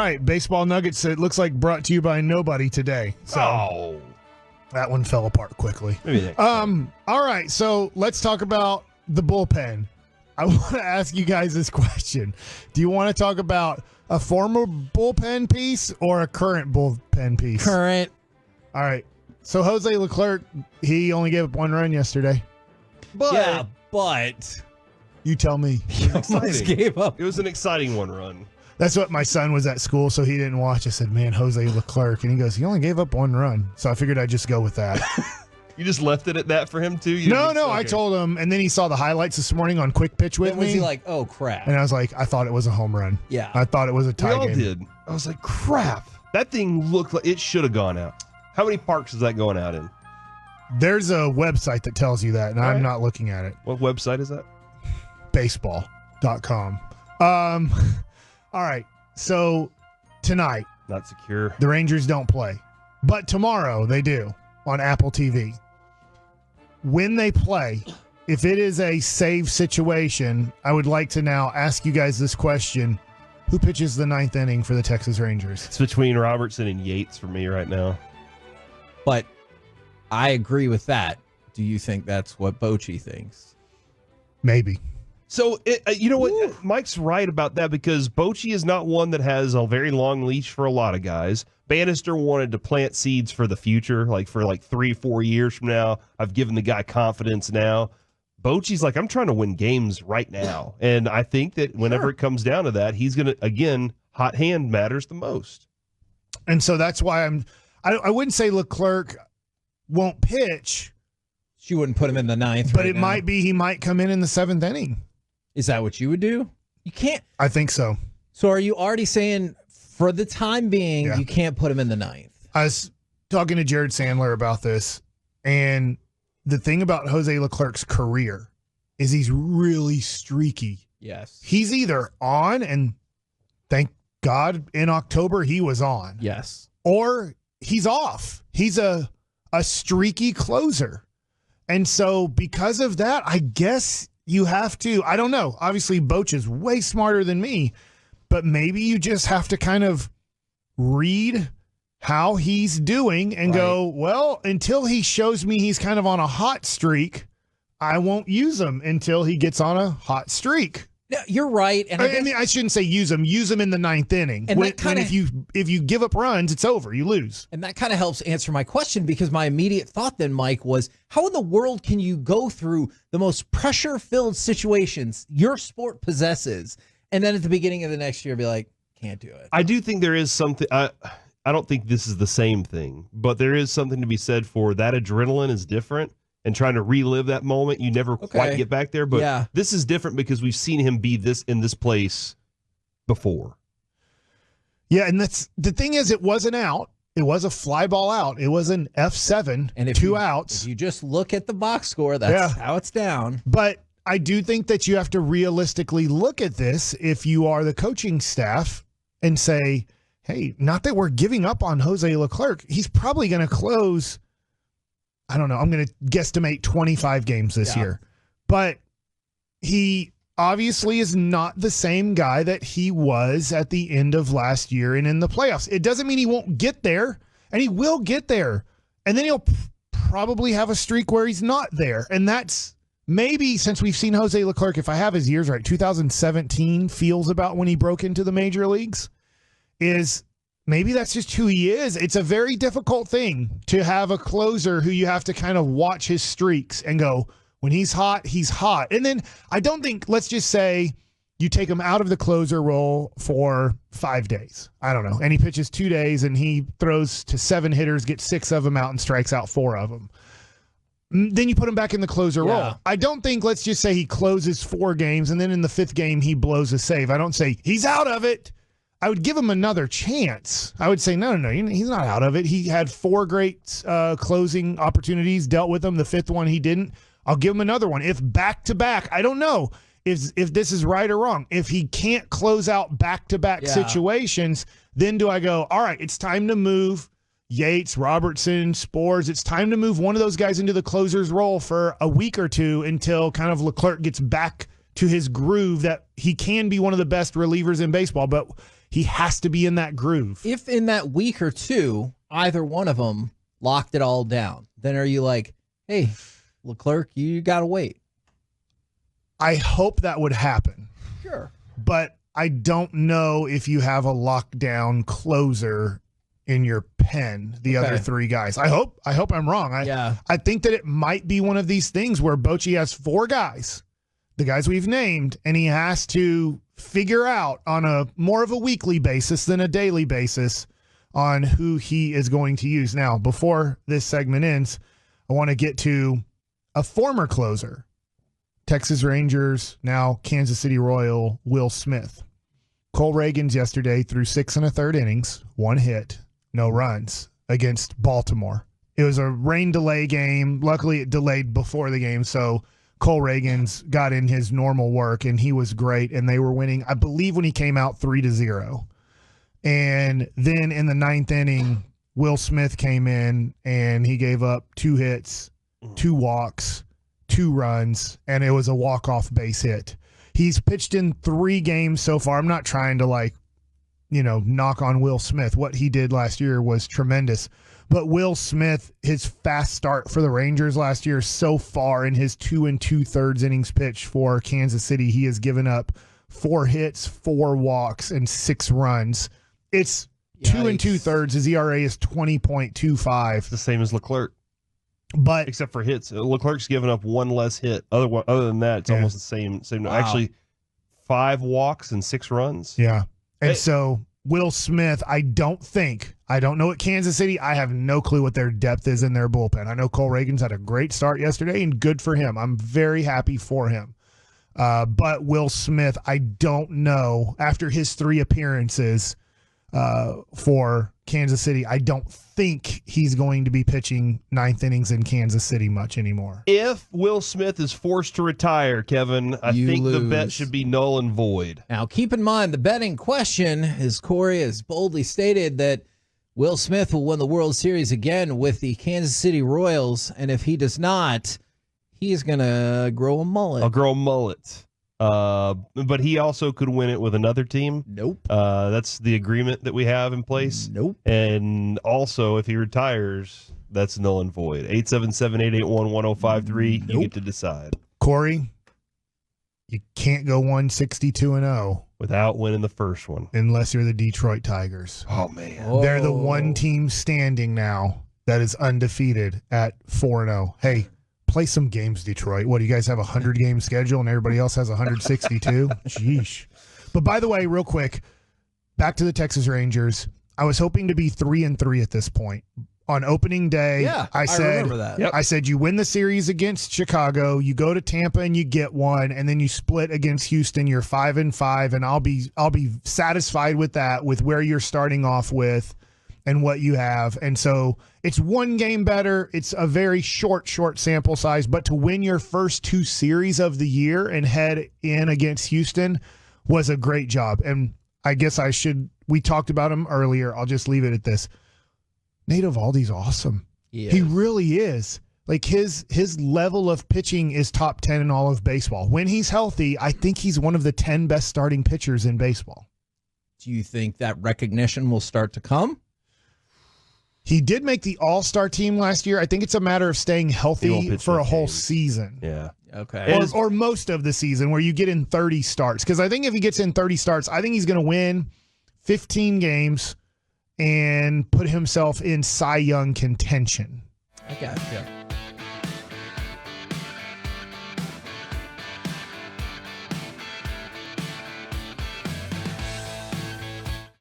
right, Baseball Nuggets, it looks like brought to you by nobody today. So that one fell apart quickly. All right, so let's talk about the bullpen. I want to ask you guys this question. Do you want to talk about a former bullpen piece or a current bullpen piece? Current. All right. So Jose LeClerc, he only gave up 1 run yesterday. But You tell me. Gave up. It was an exciting 1 run. That's what my son was at school, so he didn't watch. I said, man, Jose LeClerc. And he goes, he only gave up 1 run. So I figured I'd just go with that. You just left it at that for him, too? No, I told him. And then he saw the highlights this morning on Quick Pitch with me. Was he like, oh, crap? And I was like, I thought it was a home run. Yeah. I thought it was a tie game. We all did. I was like, crap. That thing looked like it should have gone out. How many parks is that going out in? There's a website that tells you that, and I'm not looking at it. What website is that? Baseball.com. All right. So tonight, not secure. The Rangers don't play, but tomorrow they do on Apple TV. When they play, if it is a save situation, I would like to now ask you guys this question. Who pitches the 9th inning for the Texas Rangers? It's between Robertson and Yates for me right now. But I agree with that. Do you think that's what Bochy thinks? Maybe. So, you know what? Mike's right about that because Bochy is not one that has a very long leash for a lot of guys. Bannister wanted to plant seeds for the future, like for 3-4 years from now. I've given the guy confidence now. Bochy's like, I'm trying to win games right now. And I think that whenever it comes down to that, he's going to, again, hot hand matters the most. And so that's why I wouldn't say LeClerc won't pitch. She wouldn't put him in the 9th. But it might be he might come in the 7th inning. Is that what you would do? You can't. I think so. So are you already saying for the time being, you can't put him in the 9th? I was talking to Jared Sandler about this, and the thing about Jose LeClerc's career is he's really streaky. Yes. He's either on, and thank God in October he was on. Yes. Or he's off. He's a streaky closer. And so because of that, I guess you have to, I don't know. Obviously, Boch is way smarter than me, but maybe you just have to kind of read how he's doing and go, well, until he shows me he's kind of on a hot streak, I won't use him until he gets on a hot streak. Yeah, you're right. And I mean, I shouldn't say use him in the 9th inning. And if you give up runs, it's over. You lose. And that kind of helps answer my question, because my immediate thought then, Mike, was how in the world can you go through the most pressure-filled situations your sport possesses, and then at the beginning of the next year be like, can't do it? I do think there is something. I don't think this is the same thing, but there is something to be said for that. Adrenaline is different. And trying to relive that moment, you never quite get back there. But this is different because we've seen him be in this place before. Yeah, and that's the thing is, it wasn't out. It was a fly ball out. It was an F7, and two outs. If you just look at the box score, that's how it's down. But I do think that you have to realistically look at this if you are the coaching staff and say, hey, not that we're giving up on Jose LeClerc. He's probably going to close, I don't know, I'm going to guesstimate 25 games this year. But he obviously is not the same guy that he was at the end of last year and in the playoffs. It doesn't mean he won't get there, and he will get there. And then he'll probably have a streak where he's not there. And that's maybe, since we've seen Jose LeClerc, if I have his years right, 2017 feels about when he broke into the major leagues, is maybe that's just who he is. It's a very difficult thing to have a closer who you have to kind of watch his streaks and go, when he's hot, he's hot. And then I don't think, let's just say you take him out of the closer role for 5 days. I don't know. And he pitches 2 days and he throws to 7 hitters, gets 6 of them out and strikes out 4 of them. Then you put him back in the closer role. I don't think, let's just say he closes 4 games and then in the 5th game he blows a save. I don't say he's out of it. I would give him another chance. I would say, no, he's not out of it. He had 4 great closing opportunities, dealt with them. The 5th one he didn't. I'll give him another one. If back-to-back, I don't know if this is right or wrong. If he can't close out back-to-back situations, then do I go, all right, it's time to move Yates, Robertson, Spores. It's time to move one of those guys into the closer's role for a week or two until kind of LeClerc gets back to his groove that he can be one of the best relievers in baseball. But He has to be in that groove. If in that week or two, either one of them locked it all down, then are you like, hey, LeClerc, you got to wait? I hope that would happen. Sure. But I don't know if you have a lockdown closer in your pen, the other three guys. I hope I'm wrong. I think that it might be one of these things where Bochy has four guys, the guys we've named, and he has to figure out on a more of a weekly basis than a daily basis on who he is going to use. Now, before this segment ends, I want to get to a former closer, Texas Rangers, now Kansas City Royal, Will Smith. Cole Reagans yesterday threw 6 1/3 innings, 1 hit, no runs against Baltimore. It was a rain delay game. Luckily, it delayed before the game, so Cole Reagans got in his normal work, and he was great, and they were winning, I believe, when he came out 3-0. And then in the 9th inning, Will Smith came in, and he gave up 2 hits, 2 walks, 2 runs, and it was a walk-off base hit. He's pitched in 3 games so far. I'm not trying to, knock on Will Smith. What he did last year was tremendous. But Will Smith, his fast start for the Rangers last year, so far in his 2 2/3 innings pitched for Kansas City, he has given up 4 hits, 4 walks, and 6 runs. It's 2 2/3. His ERA is 20.25. The same as LeClerc. But except for hits, LeClerc's given up 1 less hit. Other than that, it's almost the same. Wow. Actually, 5 walks and 6 runs. Yeah, and so Will Smith, I don't know at Kansas City. I have no clue what their depth is in their bullpen. I know Cole Reagans had a great start yesterday, and good for him. I'm very happy for him. But Will Smith, I don't know. After his 3 appearances for Kansas City, I don't think he's going to be pitching 9th innings in Kansas City much anymore. If Will Smith is forced to retire, Kevin, I think the bet should be null and void. Now, keep in mind, the betting question is Corey has boldly stated that Will Smith will win the World Series again with the Kansas City Royals, and if he does not, he is going to grow a mullet. I'll grow a mullet. But he also could win it with another team. Nope. That's the agreement that we have in place. Nope. And also, if he retires, that's null and void. 877-881-1053. Nope. You get to decide. Corey, you can't go 162-0 without winning the first one, unless you're the Detroit Tigers. Oh man, they're the one team standing now that is undefeated at 4-0. Hey, play some games, Detroit. What, do you guys have a 100-game schedule and everybody else has 162? Sheesh. But by the way, real quick, back to the Texas Rangers. I was hoping to be 3-3 at this point. On opening day, I remember that. I said you win the series against Chicago, you go to Tampa and you get one, and then you split against Houston. You're 5-5, and I'll be satisfied with that, with where you're starting off with and what you have. And so it's 1 game better. It's a very short sample size, but to win your first 2 series of the year and head in against Houston was a great job. And I guess we talked about him earlier. I'll just leave it at this. Nate Eovaldi's awesome. He really is. Like his level of pitching is top 10 in all of baseball. When he's healthy, I think he's one of the 10 best starting pitchers in baseball. Do you think that recognition will start to come? He did make the All-Star team last year. I think it's a matter of staying healthy for a whole season. Yeah. Okay. Or most of the season, where you get in 30 starts. Because I think if he gets in 30 starts, I think he's going to win 15 games and put himself in Cy Young contention. I gotcha.